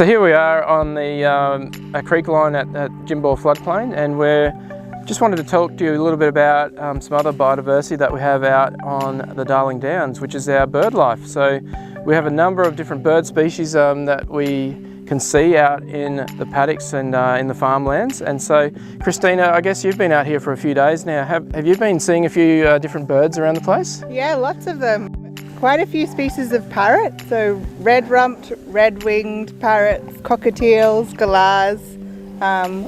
So here we are on the a creek line at Jimbour Flood Plain, and we're just wanted to talk to you a little bit about some other biodiversity that we have out on the Darling Downs, which is our bird life. So we have a number of different bird species that we can see out in the paddocks and in the farmlands. And so, Christina, I guess you've been out here for a few days now. Have you been seeing a few different birds around the place? Yeah, lots of them. Quite a few species of parrots, so red-rumped, red-winged parrots, cockatiels, galahs.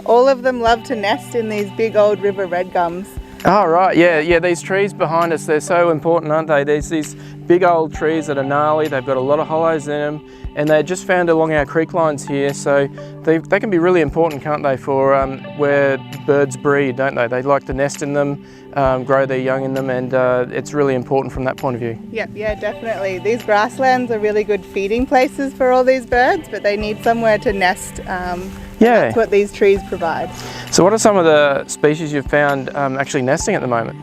All of them love to nest in these big old river red gums. Oh right, yeah, these trees behind us, they're so important, aren't they? There's these big old trees that are gnarly, they've got a lot of hollows in them, and they're just found along our creek lines here, so they can be really important, can't they, for where birds breed, don't they? They like to nest in them, grow their young in them, and it's really important from that point of view. Yeah, definitely. These grasslands are really good feeding places for all these birds, but they need somewhere to nest. That's what these trees provide. So what are some of the species you've found actually nesting at the moment?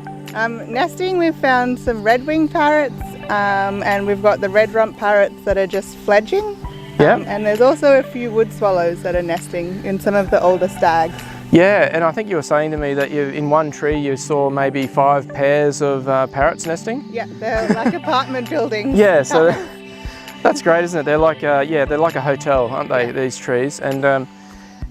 Nesting, we've found some red-winged parrots, and we've got the red-rump parrots that are just fledging. And there's also a few wood swallows that are nesting in some of the older stags. Yeah, and I think you were saying to me that in one tree you saw maybe 5 pairs of parrots nesting? Yeah, they're like apartment buildings. Yeah, so that's great, isn't it? They're like they're like a hotel, aren't they, yeah. These trees? And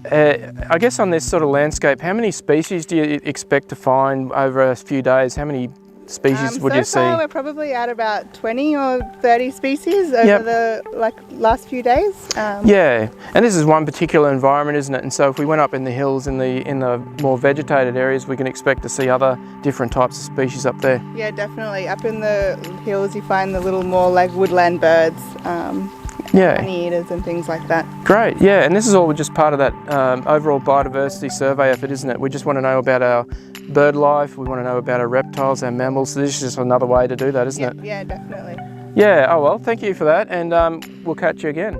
I guess on this sort of landscape, how many species do you expect to find over a few days? How many species would you see? So far we're probably at about 20 or 30 species over the last few days. Yeah, and this is one particular environment, isn't it? And so if we went up in the hills in the more vegetated areas, we can expect to see other different types of species up there. Yeah, definitely. Up in the hills you find the little more like woodland birds. Honey eaters and things like that. Great, yeah, and this is all just part of that overall biodiversity survey effort, isn't it? We just want to know about our bird life, we want to know about our reptiles, our mammals, so this is just another way to do that, isn't it? Yeah, definitely. Yeah, oh well, thank you for that, and we'll catch you again.